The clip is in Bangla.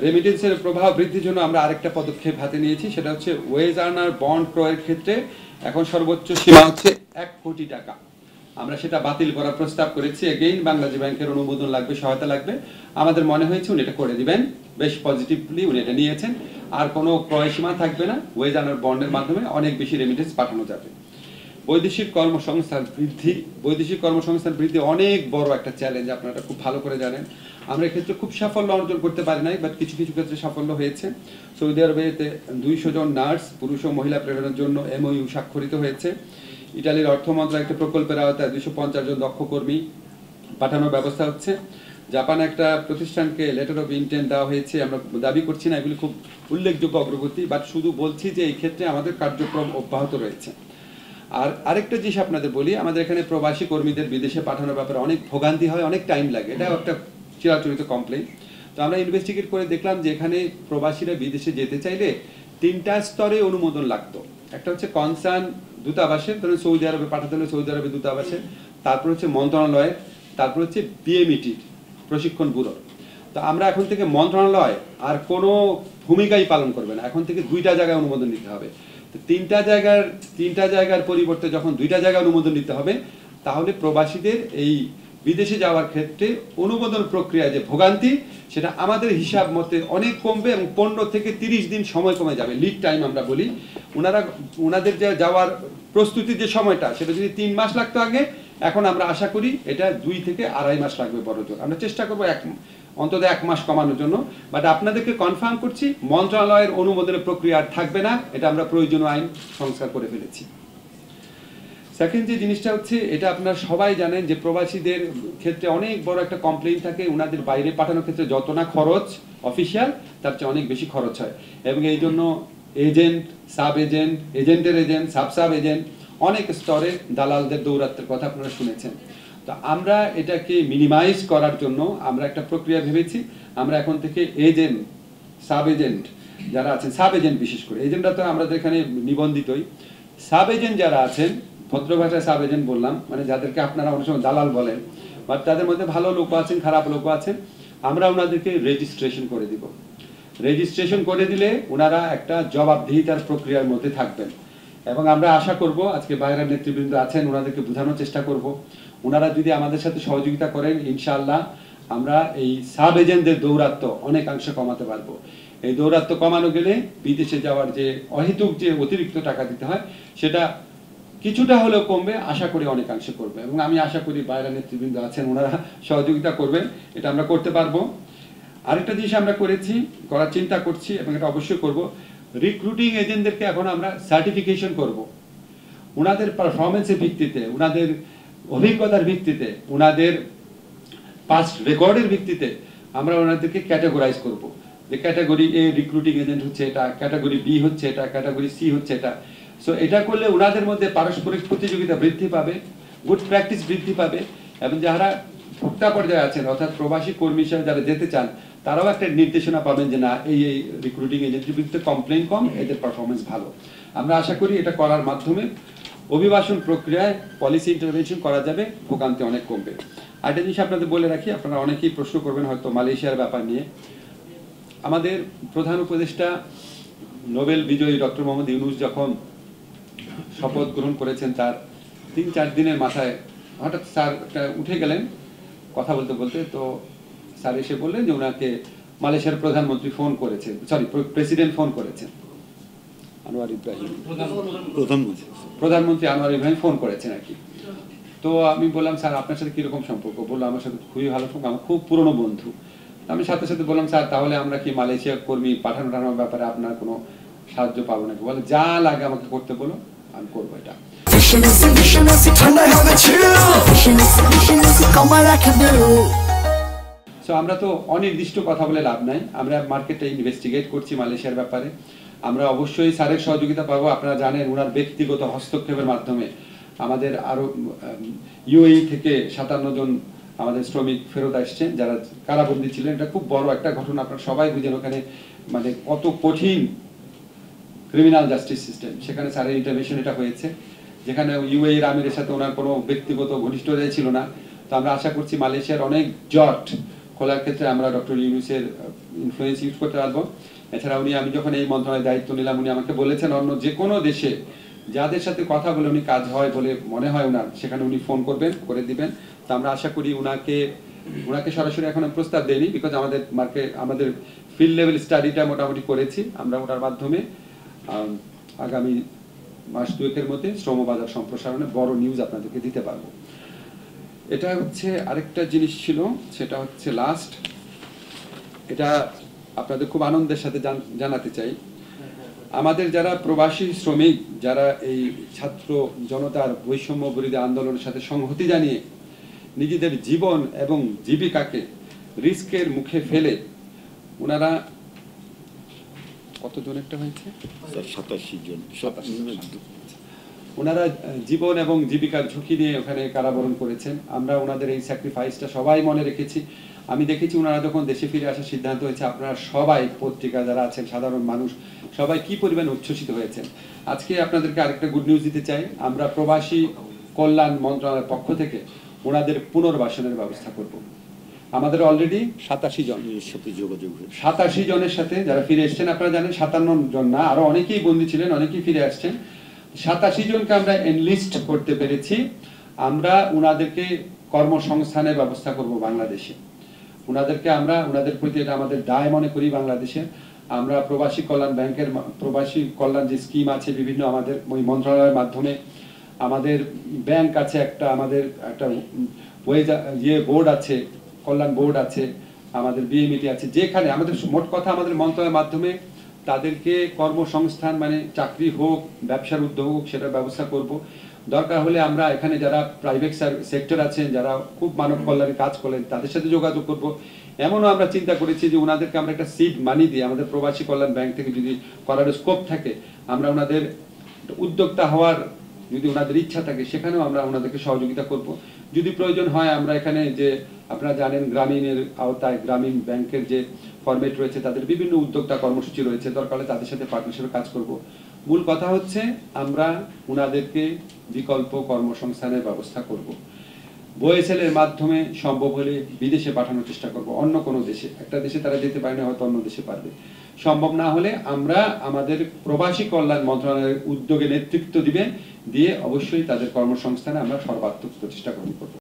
রেমিটেন্সের প্রভাব বৃদ্ধির জন্য আমরা আরেকটা পদক্ষেপ হাতে নিয়েছি, সেটা হচ্ছে ওয়েজ আর্নার বন্ড ক্রয়ের ক্ষেত্রে এখন সর্বোচ্চ সীমা হচ্ছে 1 কোটি টাকা। আমরা সেটা বাতিল করার প্রস্তাব করেছি। এগেইন বাংলাদেশ ব্যাংকের অনুমোদন লাগবে, সহায়তা লাগবে। আমাদের মনে হয়েছে উনি এটা করে দিবেন, বেশ পজিটিভলি উনি এটা নিয়েছেন। আর কোনো ক্রয় সীমা থাকবে না, ওয়েজ আর্নার বন্ডের মাধ্যমে অনেক বেশি রেমিটেন্স পাঠানো যাবে। বৈদেশিক কর্মসংস্থান বৃদ্ধি অনেক বড় একটা চ্যালেঞ্জ, আপনারা খুব ভালো করে জানেন। আমরা এক্ষেত্রে খুব সাফল্য অর্জন করতে পারি নাই, বাট কিছু কিছু ক্ষেত্রে সাফল্য হয়েছে। সৌদি আরবেতে 200 জন নার্স পুরুষ ও মহিলা প্রেরণের জন্য MOU স্বাক্ষরিত হয়েছে। ইটালির অর্থ মন্ত্রণালয় একটা প্রকল্পের আওতায় 250 জন দক্ষ কর্মী পাঠানোর ব্যবস্থা হচ্ছে। জাপানে একটা প্রতিষ্ঠানকে লেটার অফ ইন্টেন্ট দেওয়া হয়েছে। আমরা দাবি করছি না এগুলি খুব উল্লেখযোগ্য অগ্রগতি, বাট শুধু বলছি যে এই ক্ষেত্রে আমাদের কার্যক্রম অব্যাহত রয়েছে। আর আরেকটা জিনিস আপনাদের বলি, আমাদের এখানে প্রবাসী কর্মীদের বিদেশে পাঠানোর ব্যাপারে অনেক ভোগান্তি হয়, অনেক টাইম লাগে। এটাও একটা চিরাচরিত কমপ্লেইন। তো আমরা ইনভেস্টিগেট করে দেখলাম যে এখানে প্রবাসীরা বিদেশে যেতে চাইলে 3টা স্তরে অনুমোদন লাগতো। একটা হচ্ছে কনসার্ন দূতাবাসের, ধরুন সৌদি আরবে পাঠাতে হলে সৌদি আরবে দূতাবাসে, তারপর হচ্ছে মন্ত্রণালয়ের, তারপর হচ্ছে BMET প্রশিক্ষণ ব্যুরো। তো আমরা এখন থেকে মন্ত্রণালয় আর কোনো ভূমিকাই পালন করবে না, এখন থেকে 2টা জায়গায় অনুমোদন নিতে হবে। তো 3টা জায়গার পরিবর্তে যখন 2টা জায়গায় অনুমোদন নিতে হবে, তাহলে প্রবাসীদের এই বিদেশে যাওয়ার ক্ষেত্রে অনুমোদন প্রক্রিয়ায় যে ভোগান্তি, সেটা আমাদের হিসাব মতে অনেক কমবে এবং 15 থেকে 30 দিন সময় কমে যাবে। লিড টাইম আমরা বলি। ওনাদের যে যাওয়ার প্রস্তুতির যে সময়টা, সেটা যদি 3 মাস লাগতো আগে, এখন আমরা আশা করি এটা 2 থেকে 2.5 মাস লাগবে বড়জোর। আমরা চেষ্টা করবো অন্তত 1 মাস কমানোর জন্য। বাট আপনাদেরকে কনফার্ম করছি, মন্ত্রণালয়ের অনুমোদনের প্রক্রিয়া আর থাকবে না, এটা আমরা প্রয়োজনীয় আইন সংস্কার করে ফেলেছি। সেকেন্ড যে জিনিসটা হচ্ছে, এটা আপনারা সবাই জানেন যে প্রবাসীদের ক্ষেত্রে অনেক বড় একটা কমপ্লেইন থাকে, ওনাদের বাইরে পাঠানোর ক্ষেত্রে যত না খরচ অফিসিয়াল, তার চেয়ে অনেক বেশি খরচ হয়। এবং এই জন্য এজেন্ট, সাব এজেন্ট, এজেন্টের এজেন্ট, সাব এজেন্ট, অনেক স্তরে দালালদের দৌরাত্মের কথা আপনারা শুনেছেন। তো আমরা এটাকে মিনিমাইজ করার জন্য আমরা একটা প্রক্রিয়া ভেবেছি। আমরা এখন থেকে এজেন্ট, সাব এজেন্ট যারা আছেন, সাব এজেন্ট বিশেষ করে, এজেন্টরা তো আমাদের এখানে নিবন্ধিতই, সাব এজেন্ট যারা আছেন, ভদ্র ভাষায় সাব এজেন্ট বললাম, মানে যাদেরকে আপনারা অনেক সময় দালাল বলেন, বাট তাদের মধ্যে ভালো লোক আছেন, খারাপ লোক আছেন, আমরা ওনাদেরকে রেজিস্ট্রেশন করে দিব। রেজিস্ট্রেশন করে দিলে ওনারা একটা জবাবদিহিতার প্রক্রিয়ার মধ্যে থাকবেন। এবং আমরা আশা করব, আজকে বাইরের নেতৃবৃন্দ আছেন, ওনাদেরকে বোঝানোর চেষ্টা করব। ওনারা যদি আমাদের সাথে সহযোগিতা করেন, ইনশাআল্লাহ আমরা এই সাব এজেন্টদের দৌরাত্ম্য অনেকাংশে কমাতে পারবো। এই দৌরাত্ম্য কমানো গেলে বিদেশে যাওয়ার যে অহেতুক যে অতিরিক্ত টাকা দিতে হয়, সেটা কিছুটা হলেও কমবে, আশা করি অনেকাংশে করবে। এবং আমি আশা করি বাইরের নেতৃবৃন্দ আছেন, ওনারা সহযোগিতা করবেন, এটা আমরা করতে পারবো। আরেকটা জিনিস আমরা করার চিন্তা করছি, এবং এটা অবশ্যই করব, রিক্রুটিং এজেন্টদেরকে এখন আমরা সার্টিফিকেশন করব। ওনাদের পারফরমেন্সের ভিত্তিতে, ওনাদের অভিজ্ঞতার ভিত্তিতে, ওনাদের পাস্ট রেকর্ডের ভিত্তিতে আমরা ওনাদেরকে ক্যাটাগরাইজ করব। যে ক্যাটাগরি A রিক্রুটিং এজেন্ট হচ্ছে এটা, ক্যাটাগরি B হচ্ছে এটা, ক্যাটাগরি C হচ্ছে এটা। সো এটা করলে ওনাদের মধ্যে পারস্পরিক প্রতিযোগিতা বৃদ্ধি পাবে, গুড প্র্যাকটিস বৃদ্ধি পাবে, এবং যারা ভোক্তা পর্যায়ে আছেন, অর্থাৎ প্রবাসী কর্মী হিসেবে যারা যেতে চান, তারাও একটা নির্দেশনা পাবেন যে না, এই রিক্রুটিং এজেন্টের বিরুদ্ধে কমপ্লেইন কম, এদের পারফরমেন্স ভালো। আমরা আশা করি এটা করার মাধ্যমে অভিবাসন প্রক্রিয়ায় পলিসি ইন্টারভেনশন করা যাবে, ভোগান্তি অনেক কমবে। আরেকটা জিনিস আপনাদের বলে রাখি, আপনারা অনেকেই প্রশ্ন করবেন হয়তো মালয়েশিয়ার ব্যাপার নিয়ে। আমাদের প্রধান উপদেষ্টা নোবেল বিজয়ী ডক্টর মোহাম্মদ ইউনূস যখন শপথ গ্রহণ করেছেন, তার 3-4 দিনের মাথায় হঠাৎ স্যার উঠে গেলেন কথা বলতে বলতে। তো স্যার এসে বললেন যে ওনাকে মালয়েশিয়ার প্রধানমন্ত্রী ফোন করেছেন, প্রেসিডেন্ট ফোন করেছেন, আনোয়ার ইব্রাহিম, প্রধানমন্ত্রী আনোয়ার ইব্রাহিম ফোন করেছেন আর কি। তো আমি বললাম, স্যার আপনার সাথে কিরকম সম্পর্ক? বললো, আমার সাথে খুবই ভালো সম্পর্ক, আমার খুব পুরনো বন্ধু। আমি সাথে সাথে বললাম, স্যার তাহলে আমরা কি মালয়েশিয়া কর্মী পাঠানোর ব্যাপারে আপনার কোনো সাহায্য পাবো নাকি? বলে, যা লাগে আমাকে করতে বলো, আমি করবো এটা। সো আমরা তো অনির্দিষ্ট কথা বলে লাভ নাই, আমরা মার্কেটটা ইনভেস্টিগেট করছি মালয়েশিয়ার ব্যাপারে। আমরা অবশ্যই স্যারের সহযোগিতা পাবো। আপনারা জানেন ওনার ব্যক্তিগত হস্তক্ষেপের মাধ্যমে আমাদের আরো UAE থেকে 57 জন আমাদের শ্রমিক ফেরত আসছেন যারা কারাবন্দী ছিলেন। এটা খুব বড় একটা ঘটনা, আপনারা সবাই বুঝেন ওখানে মানে কত কঠিন ক্রিমিনাল জাস্টিস সিস্টেম, সেখানে স্যারের ইন্টারভেনশন এটা হয়েছে, যেখানে UAE-র আমিরের সাথে ওনার কোনো ব্যক্তিগত ঘনিষ্ঠতা ছিল না। তো আমরা আশা করছি মালয়েশিয়ার অনেক জট খোলার ক্ষেত্রে আমরা ডক্টর ইউনূসের ইনফ্লুয়েন্স ইউজ করতে পারবো। এছাড়া আমি যখন এই মন্ত্রণালয়ের দায়িত্ব নিলাম, উনি আমাকে বলেছেন অন্য যে কোনো দেশে যাদের সাথে কথা বলে উনি কাজ হয় বলে মনে হয় ওনার, সেখানে উনি ফোন করবেন, করে দিবেন। তো আমরা আশা করি ওনাকে সরাসরি এখন প্রস্তাব দেয়নি, বিকজ আমাদের ফিল্ড লেভেল স্টাডিটা মোটামুটি করেছি আমরা। ওটার মাধ্যমে আগামী মাস 2-এর মধ্যে শ্রমবাজার সম্প্রসারণে বড় নিউজ আপনাদেরকে দিতে পারবো। এটা হচ্ছে আরেকটা জিনিস ছিল, সেটা হচ্ছে লাস্ট, এটা আপনাদের খুব আনন্দের সাথে জানাতে চাই। আমাদের যারা প্রবাসী শ্রমিক, যারা এই ছাত্র জনতার বৈষম্য বিরোধী আন্দোলনের সাথে সংহতি জানিয়ে নিজেদের জীবন এবং জীবিকাকে রিস্কের মুখে ফেলে ওনারা কতজন একটা হয়েছে 87 জন, ওনারা জীবন এবং জীবিকার ঝুঁকি নিয়ে ওখানে কারাবরণ করেছেন। আমরা ওনাদের এই স্যাক্রিফাইসটা সবাই মনে রেখেছি। আমি দেখেছি ওনারা যখন দেশে ফিরে আসার সিদ্ধান্ত হয়েছে, আপনারা সবাই, পত্রিকা যারা আছেন, সাধারণ মানুষ সবাই কি পরিমাণ উচ্ছ্বসিত হয়েছেন। আজকে আপনাদেরকে আরেকটা গুড নিউজ দিতে চাই, আমরা প্রবাসী কল্যাণ মন্ত্রণালয়ের পক্ষ থেকে ওনাদের পুনর্বাসনের ব্যবস্থা করব। আমাদের অলরেডি 87 জন সাথে যোগাযোগ, 87 জনের সাথে যারা ফিরে এসছেন। আপনারা জানেন 57 জন না, আরো অনেকেই বন্দী ছিলেন, অনেকেই ফিরে আসছেন। 87 জনকে আমরা এনলিস্ট করতে পেরেছি। আমরা ওনাদেরকে কর্মসংস্থানের ব্যবস্থা করব বাংলাদেশে। ওনাদের প্রতি এটা আমাদের দায় মনে করি। বাংলাদেশে আমরা প্রবাসী কল্যাণ ব্যাংকের প্রবাসী কল্যাণ যে স্কিম আছে বিভিন্ন আমাদের ওই মন্ত্রণালয়ের মাধ্যমে, আমাদের ব্যাংক আছে, আমাদের একটা বোর্ড আছে, কল্যাণ বোর্ড আছে, আমাদের বিএমইটি আছে, যেখানে আমাদের মোট কথা আমাদের মন্ত্রণালয়ের মাধ্যমে তাদেরকে কর্মসংস্থান, মানে চাকরি হোক, ব্যবসার উদ্যোগ হোক, সেটার ব্যবস্থা করব। দরকার হলে আমরা এখানে যারা প্রাইভেট সেক্টর আছেন, যারা খুব মানব কল্যাণে কাজ করেন, তাদের সাথে যোগাযোগ করব। এমনও আমরা চিন্তা করেছি যে ওনাদেরকে আমরা একটা সিড মানি দিয়ে, আমাদের প্রবাসী কল্যাণ ব্যাংক থেকে যদি করার স্কোপ থাকে, আমরা ওনাদের উদ্যোক্তা হওয়ার যদি ওনাদের ইচ্ছা থাকে, সেখানেও আমরা ওনাদেরকে সহযোগিতা করব। যদি প্রয়োজন হয় আমরা এখানে যে আপনারা জানেন গ্রামীণের আওতায় গ্রামীণ ব্যাংকের যে ফরম্যাট রয়েছে, তাদের বিভিন্ন উদ্যোক্তা কর্মসূচি রয়েছে, দরকার হলে তাদের সাথে পার্টনারশিপে কাজ করব। মূল কথা হচ্ছে আমরা ওনাদেরকে বিকল্প কর্মসংস্থানের ব্যবস্থা করব। ওএসএল এর মাধ্যমে সম্ভব হলে বিদেশে পাঠানোর চেষ্টা করব, অন্য কোনো দেশে। একটা দেশে তারা যেতে পারে না, হয়তো অন্য দেশে পারবে। সম্ভব না হলে আমরা আমাদের প্রবাসী কল্যাণ মন্ত্রণালয়ের উদ্যোগে নেতৃত্ব দিয়ে অবশ্যই তাদের কর্মসংস্থানে আমরা সর্বাত্মক প্রচেষ্টা গ্রহণ করব।